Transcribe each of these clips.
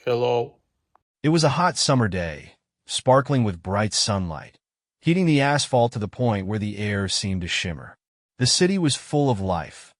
Hello. It was a hot summer day, sparkling with bright sunlight, heating the asphalt to the point where the air seemed to shimmer. The city was full of life.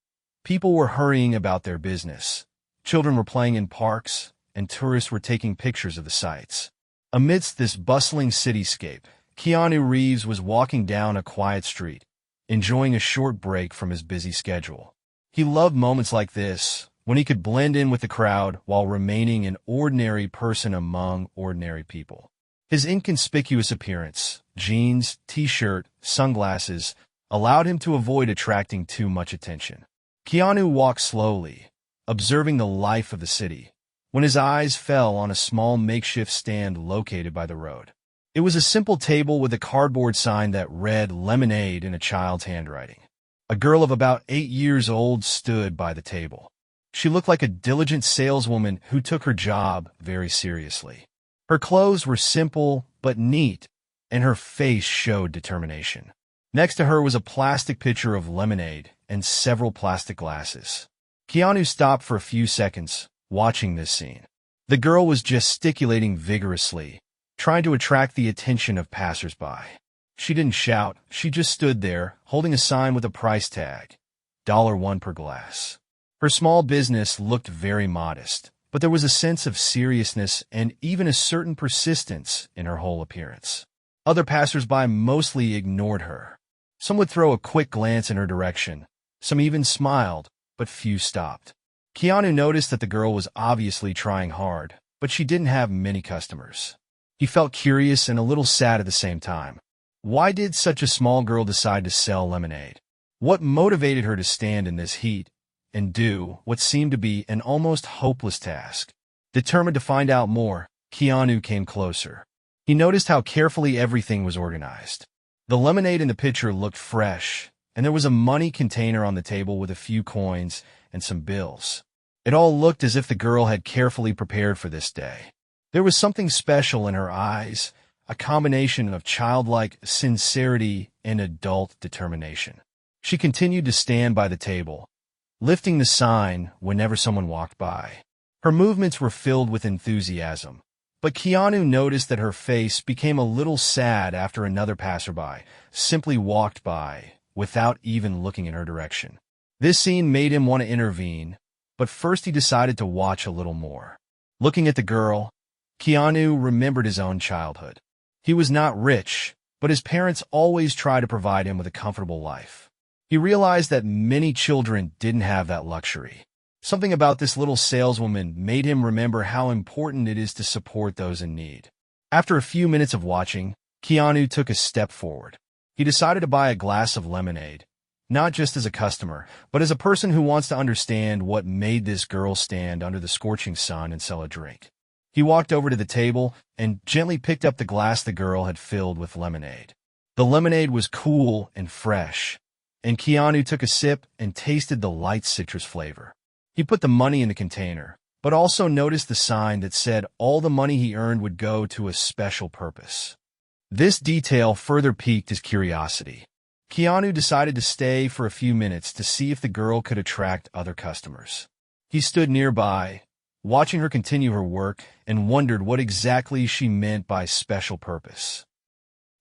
People were hurrying about their business. Children were playing in parks, and tourists were taking pictures of the sights. Amidst this bustling cityscape, Keanu Reeves was walking down a quiet street, enjoying a short break from his busy schedule. He loved moments like this, when he could blend in with the crowd while remaining an ordinary person among ordinary people. His inconspicuous appearance, jeans, t-shirt, sunglasses, allowed him to avoid attracting too much attention. Keanu walked slowly, observing the life of the city, when his eyes fell on a small makeshift stand located by the road. It was a simple table with a cardboard sign that read "Lemonade" in a child's handwriting. A girl of about 8 years old stood by the table. She looked like a diligent saleswoman who took her job very seriously. Her clothes were simple but neat, and her face showed determination. Next to her was a plastic pitcher of lemonade and several plastic glasses. Keanu stopped for a few seconds, watching this scene. The girl was gesticulating vigorously, trying to attract the attention of passersby. She didn't shout, she just stood there, holding a sign with a price tag, $1 per glass. Her small business looked very modest, but there was a sense of seriousness and even a certain persistence in her whole appearance. Other passersby mostly ignored her. Some would throw a quick glance in her direction. Some even smiled, but few stopped. Keanu noticed that the girl was obviously trying hard, but she didn't have many customers. He felt curious and a little sad at the same time. Why did such a small girl decide to sell lemonade? What motivated her to stand in this heat and do what seemed to be an almost hopeless task? Determined to find out more, Keanu came closer. He noticed how carefully everything was organized. The lemonade in the pitcher looked fresh, and there was a money container on the table with a few coins and some bills. It all looked as if the girl had carefully prepared for this day. There was something special in her eyes, a combination of childlike sincerity and adult determination. She continued to stand by the table, lifting the sign whenever someone walked by. Her movements were filled with enthusiasm, but Keanu noticed that her face became a little sad after another passerby simply walked by without even looking in her direction. This scene made him want to intervene, but first he decided to watch a little more. Looking at the girl, Keanu remembered his own childhood. He was not rich, but his parents always tried to provide him with a comfortable life. He realized that many children didn't have that luxury. Something about this little saleswoman made him remember how important it is to support those in need. After a few minutes of watching, Keanu took a step forward. He decided to buy a glass of lemonade, not just as a customer, but as a person who wants to understand what made this girl stand under the scorching sun and sell a drink. He walked over to the table and gently picked up the glass the girl had filled with lemonade. The lemonade was cool and fresh, and Keanu took a sip and tasted the light citrus flavor. He put the money in the container, but also noticed the sign that said all the money he earned would go to a special purpose. This detail further piqued his curiosity. Keanu decided to stay for a few minutes to see if the girl could attract other customers. He stood nearby, watching her continue her work, and wondered what exactly she meant by special purpose.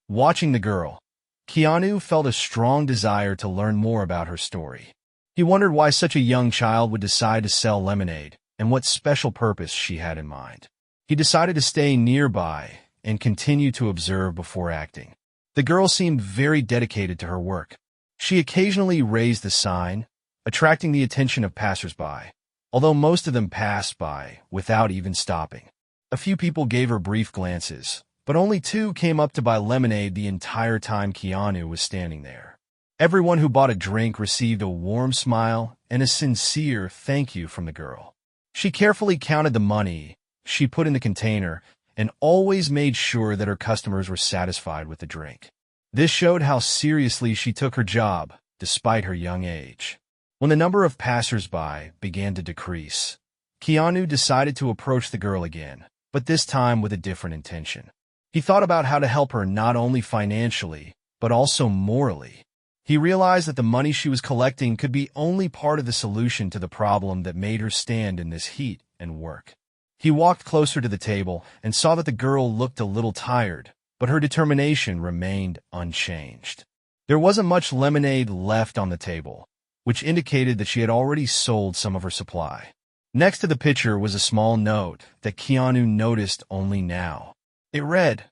Watching the girl, Keanu felt a strong desire to learn more about her story. He wondered why such a young child would decide to sell lemonade and what special purpose she had in mind. He decided to stay nearby and continue to observe before acting. The girl seemed very dedicated to her work. She occasionally raised the sign, attracting the attention of passersby, although most of them passed by without even stopping. A few people gave her brief glances, but only 2 came up to buy lemonade the entire time Keanu was standing there. Everyone who bought a drink received a warm smile and a sincere thank you from the girl. She carefully counted the money she put in the container and always made sure that her customers were satisfied with the drink. This showed how seriously she took her job, despite her young age. When the number of passersby began to decrease, Keanu decided to approach the girl again, but this time with a different intention. He thought about how to help her not only financially, but also morally. He realized that the money she was collecting could be only part of the solution to the problem that made her stand in this heat and work. He walked closer to the table and saw that the girl looked a little tired, but her determination remained unchanged. There wasn't much lemonade left on the table, which indicated that she had already sold some of her supply. Next to the pitcher was a small note that Keanu noticed only now. It read,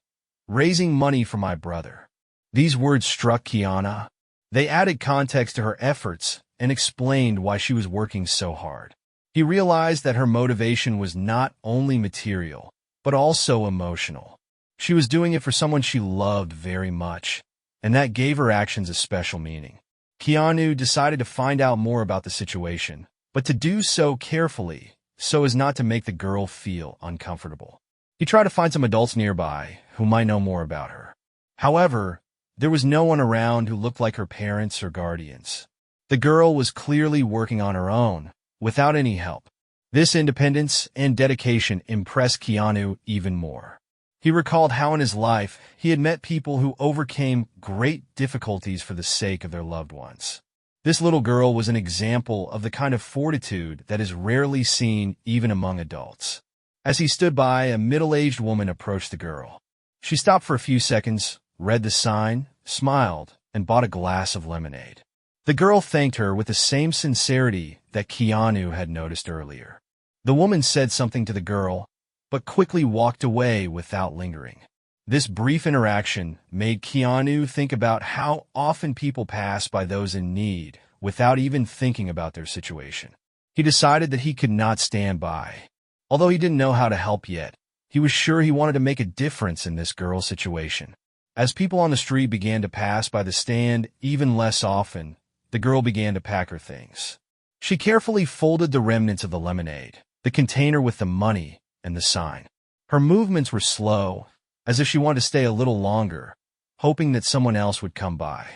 "Raising money for my brother." These words struck Keanu. They added context to her efforts and explained why she was working so hard. He realized that her motivation was not only material, but also emotional. She was doing it for someone she loved very much, and that gave her actions a special meaning. Keanu decided to find out more about the situation, but to do so carefully, so as not to make the girl feel uncomfortable. He tried to find some adults nearby who might know more about her. However, there was no one around who looked like her parents or guardians. The girl was clearly working on her own, without any help. This independence and dedication impressed Keanu even more. He recalled how in his life he had met people who overcame great difficulties for the sake of their loved ones. This little girl was an example of the kind of fortitude that is rarely seen even among adults. As he stood by, a middle-aged woman approached the girl. She stopped for a few seconds, read the sign, smiled, and bought a glass of lemonade. The girl thanked her with the same sincerity that Keanu had noticed earlier. The woman said something to the girl, but quickly walked away without lingering. This brief interaction made Keanu think about how often people pass by those in need without even thinking about their situation. He decided that he could not stand by. Although he didn't know how to help yet, he was sure he wanted to make a difference in this girl's situation. As people on the street began to pass by the stand even less often, the girl began to pack her things. She carefully folded the remnants of the lemonade, the container with the money, and the sign. Her movements were slow, as if she wanted to stay a little longer, hoping that someone else would come by.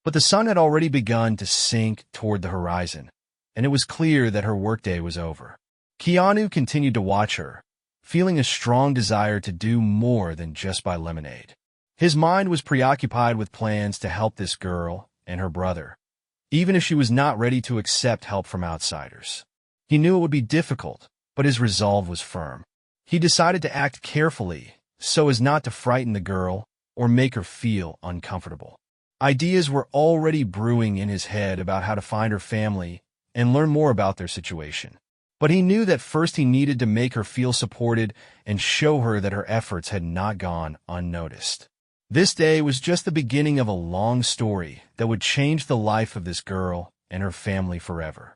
But the sun had already begun to sink toward the horizon, and it was clear that her workday was over. Keanu continued to watch her, feeling a strong desire to do more than just buy lemonade. His mind was preoccupied with plans to help this girl and her brother, even if she was not ready to accept help from outsiders. He knew it would be difficult, but his resolve was firm. He decided to act carefully so as not to frighten the girl or make her feel uncomfortable. Ideas were already brewing in his head about how to find her family and learn more about their situation. But he knew that first he needed to make her feel supported and show her that her efforts had not gone unnoticed. This day was just the beginning of a long story that would change the life of this girl and her family forever.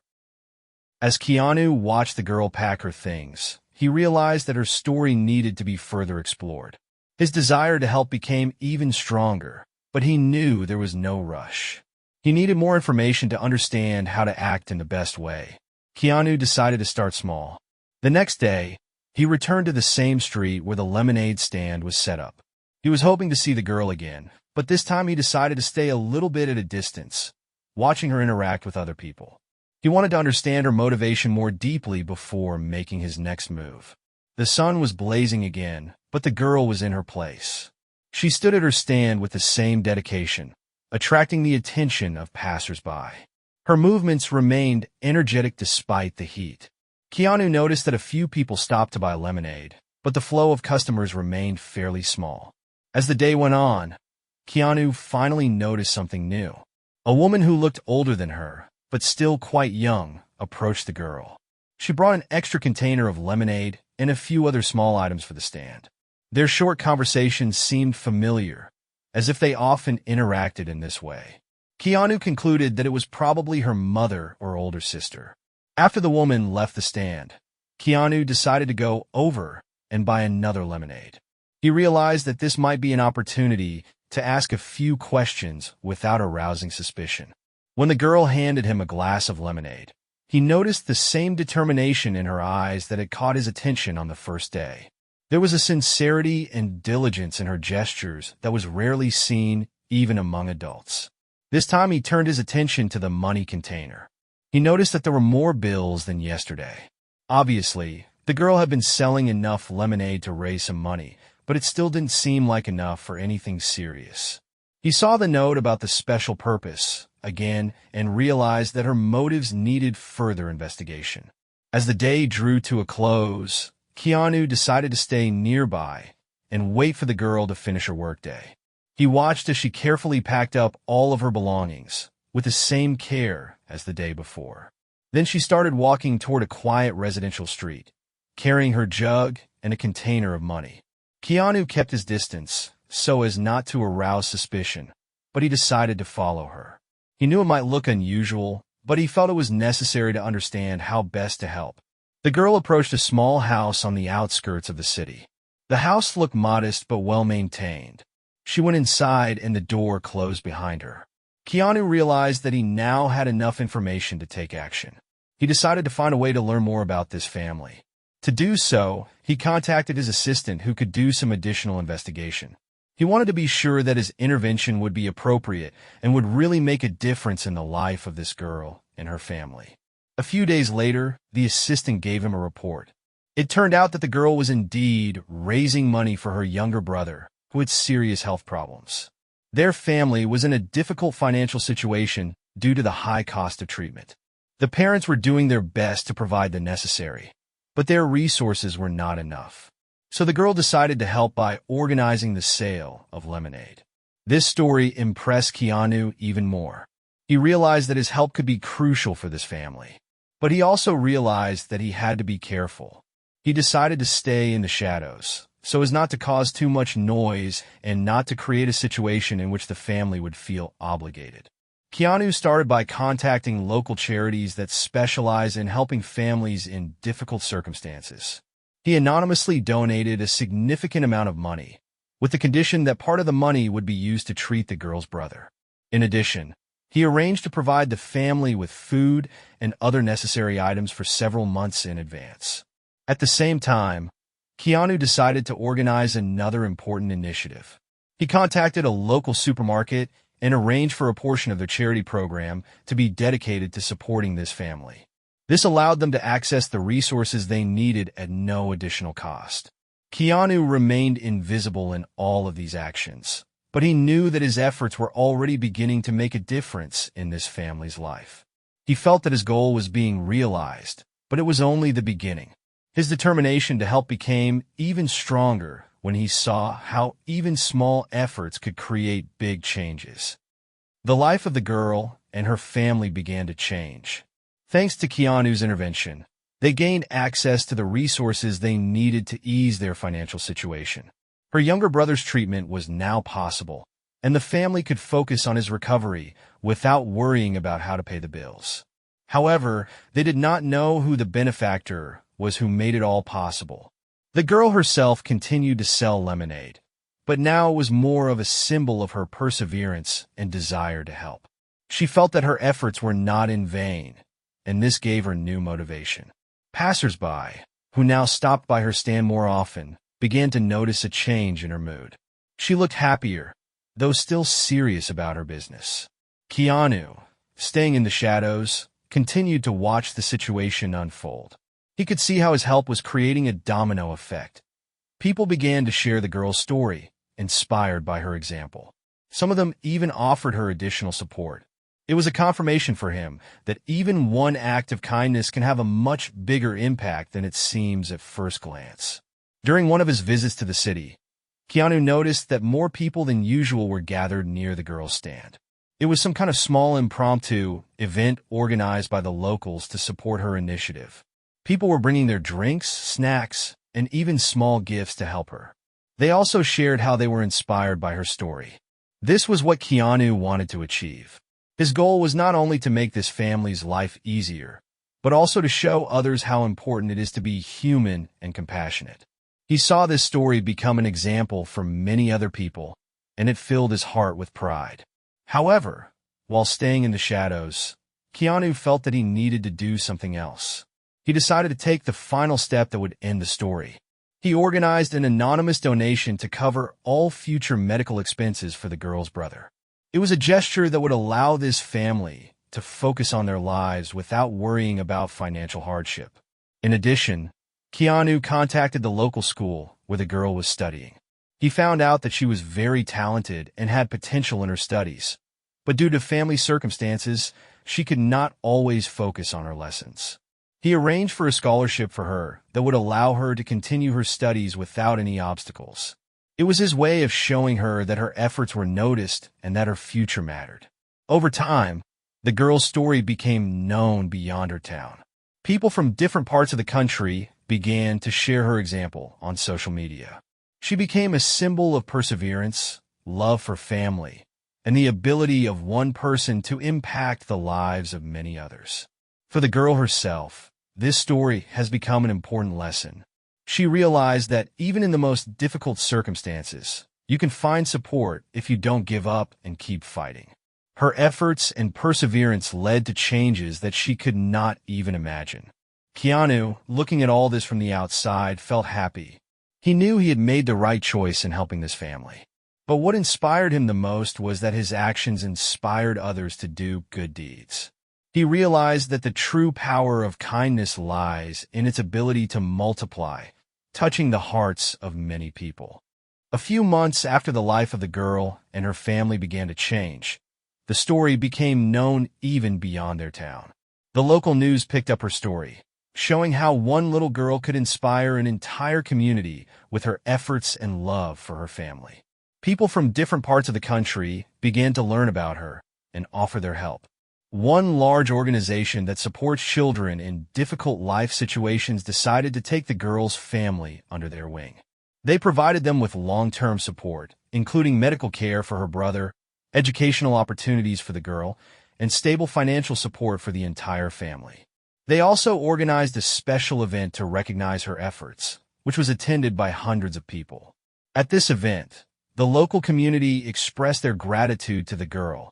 As Keanu watched the girl pack her things, he realized that her story needed to be further explored. His desire to help became even stronger, but he knew there was no rush. He needed more information to understand how to act in the best way. Keanu decided to start small. The next day, he returned to the same street where the lemonade stand was set up. He was hoping to see the girl again, but this time he decided to stay a little bit at a distance, watching her interact with other people. He wanted to understand her motivation more deeply before making his next move. The sun was blazing again, but the girl was in her place. She stood at her stand with the same dedication, attracting the attention of passers-by. Her movements remained energetic despite the heat. Keanu noticed that a few people stopped to buy lemonade, but the flow of customers remained fairly small. As the day went on, Keanu finally noticed something new. A woman who looked older than her, but still quite young, approached the girl. She brought an extra container of lemonade and a few other small items for the stand. Their short conversation seemed familiar, as if they often interacted in this way. Keanu concluded that it was probably her mother or older sister. After the woman left the stand, Keanu decided to go over and buy another lemonade. He realized that this might be an opportunity to ask a few questions without arousing suspicion. When the girl handed him a glass of lemonade, he noticed the same determination in her eyes that had caught his attention on the first day. There was a sincerity and diligence in her gestures that was rarely seen even among adults. This time he turned his attention to the money container. He noticed that there were more bills than yesterday. Obviously, the girl had been selling enough lemonade to raise some money, but it still didn't seem like enough for anything serious. He saw the note about the special purpose again and realized that her motives needed further investigation. As the day drew to a close, Keanu decided to stay nearby and wait for the girl to finish her workday. He watched as she carefully packed up all of her belongings, with the same care as the day before. Then she started walking toward a quiet residential street, carrying her jug and a container of money. Keanu kept his distance so as not to arouse suspicion, but he decided to follow her. He knew it might look unusual, but he felt it was necessary to understand how best to help. The girl approached a small house on the outskirts of the city. The house looked modest but well-maintained. She went inside and the door closed behind her. Keanu realized that he now had enough information to take action. He decided to find a way to learn more about this family. To do so, he contacted his assistant who could do some additional investigation. He wanted to be sure that his intervention would be appropriate and would really make a difference in the life of this girl and her family. A few days later, the assistant gave him a report. It turned out that the girl was indeed raising money for her younger brother, who had serious health problems. Their family was in a difficult financial situation due to the high cost of treatment. The parents were doing their best to provide the necessary, but their resources were not enough. So the girl decided to help by organizing the sale of lemonade. This story impressed Keanu even more. He realized that his help could be crucial for this family, but he also realized that he had to be careful. He decided to stay in the shadows, so as not to cause too much noise and not to create a situation in which the family would feel obligated. Keanu started by contacting local charities that specialize in helping families in difficult circumstances. He anonymously donated a significant amount of money, with the condition that part of the money would be used to treat the girl's brother. In addition, he arranged to provide the family with food and other necessary items for several months in advance. At the same time, Keanu decided to organize another important initiative. He contacted a local supermarket and arranged for a portion of their charity program to be dedicated to supporting this family. This allowed them to access the resources they needed at no additional cost. Keanu remained invisible in all of these actions, but he knew that his efforts were already beginning to make a difference in this family's life. He felt that his goal was being realized, but it was only the beginning. His determination to help became even stronger when he saw how even small efforts could create big changes. The life of the girl and her family began to change. Thanks to Keanu's intervention, they gained access to the resources they needed to ease their financial situation. Her younger brother's treatment was now possible, and the family could focus on his recovery without worrying about how to pay the bills. However, they did not know who the benefactor was who made it all possible. The girl herself continued to sell lemonade, but now it was more of a symbol of her perseverance and desire to help. She felt that her efforts were not in vain, and this gave her new motivation. Passers-by, who now stopped by her stand more often, began to notice a change in her mood. She looked happier, though still serious about her business. Keanu, staying in the shadows, continued to watch the situation unfold. He could see how his help was creating a domino effect. People began to share the girl's story, inspired by her example. Some of them even offered her additional support. It was a confirmation for him that even one act of kindness can have a much bigger impact than it seems at first glance. During one of his visits to the city, Keanu noticed that more people than usual were gathered near the girl's stand. It was some kind of small impromptu event organized by the locals to support her initiative. People were bringing their drinks, snacks, and even small gifts to help her. They also shared how they were inspired by her story. This was what Keanu wanted to achieve. His goal was not only to make this family's life easier, but also to show others how important it is to be human and compassionate. He saw this story become an example for many other people, and it filled his heart with pride. However, while staying in the shadows, Keanu felt that he needed to do something else. He decided to take the final step that would end the story. He organized an anonymous donation to cover all future medical expenses for the girl's brother. It was a gesture that would allow this family to focus on their lives without worrying about financial hardship. In addition, Keanu contacted the local school where the girl was studying. He found out that she was very talented and had potential in her studies, but due to family circumstances, she could not always focus on her lessons. He arranged for a scholarship for her that would allow her to continue her studies without any obstacles. It was his way of showing her that her efforts were noticed and that her future mattered. Over time, the girl's story became known beyond her town. People from different parts of the country began to share her example on social media. She became a symbol of perseverance, love for family, and the ability of one person to impact the lives of many others. For the girl herself, this story has become an important lesson. She realized that even in the most difficult circumstances, you can find support if you don't give up and keep fighting. Her efforts and perseverance led to changes that she could not even imagine. Keanu, looking at all this from the outside, felt happy. He knew he had made the right choice in helping this family. But what inspired him the most was that his actions inspired others to do good deeds. He realized that the true power of kindness lies in its ability to multiply, touching the hearts of many people. A few months after the life of the girl and her family began to change, the story became known even beyond their town. The local news picked up her story, showing how one little girl could inspire an entire community with her efforts and love for her family. People from different parts of the country began to learn about her and offer their help. One large organization that supports children in difficult life situations decided to take the girl's family under their wing. They provided them with long-term support, including medical care for her brother, educational opportunities for the girl, and stable financial support for the entire family. They also organized a special event to recognize her efforts, which was attended by hundreds of people. At this event, the local community expressed their gratitude to the girl,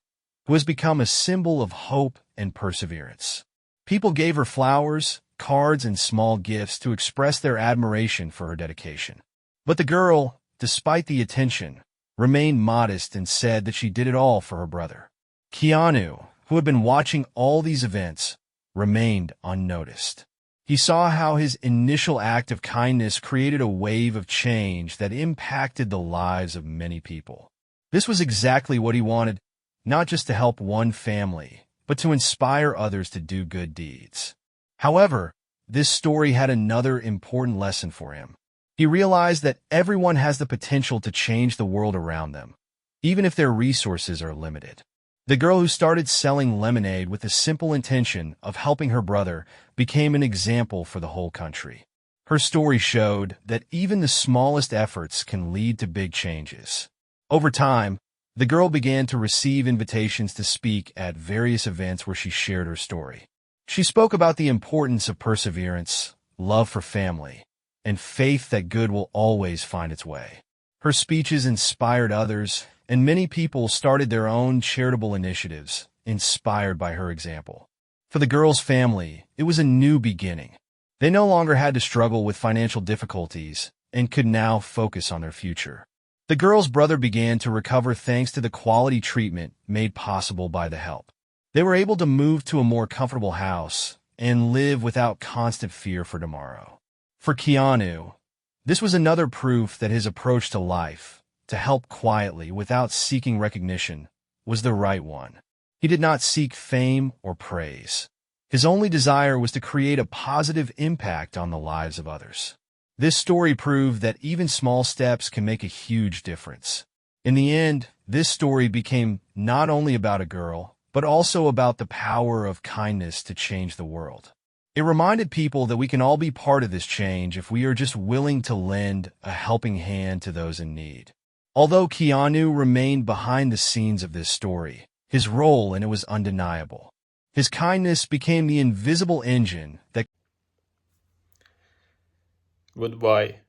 who has become a symbol of hope and perseverance. People gave her flowers, cards, and small gifts to express their admiration for her dedication. But the girl, despite the attention, remained modest and said that she did it all for her brother. Keanu, who had been watching all these events, remained unnoticed. He saw how his initial act of kindness created a wave of change that impacted the lives of many people. This was exactly what he wanted, not just to help one family, but to inspire others to do good deeds. However, this story had another important lesson for him. He realized that everyone has the potential to change the world around them, even if their resources are limited. The girl who started selling lemonade with the simple intention of helping her brother became an example for the whole country. Her story showed that even the smallest efforts can lead to big changes. Over time, the girl began to receive invitations to speak at various events where she shared her story. She spoke about the importance of perseverance, love for family, and faith that good will always find its way. Her speeches inspired others, and many people started their own charitable initiatives, inspired by her example. For the girl's family, it was a new beginning. They no longer had to struggle with financial difficulties and could now focus on their future. The girl's brother began to recover thanks to the quality treatment made possible by the help. They were able to move to a more comfortable house and live without constant fear for tomorrow. For Keanu, this was another proof that his approach to life, to help quietly without seeking recognition, was the right one. He did not seek fame or praise. His only desire was to create a positive impact on the lives of others. This story proved that even small steps can make a huge difference. In the end, this story became not only about a girl, but also about the power of kindness to change the world. It reminded people that we can all be part of this change if we are just willing to lend a helping hand to those in need. Although Keanu remained behind the scenes of this story, his role in it was undeniable. His kindness became the invisible engine that Goodbye.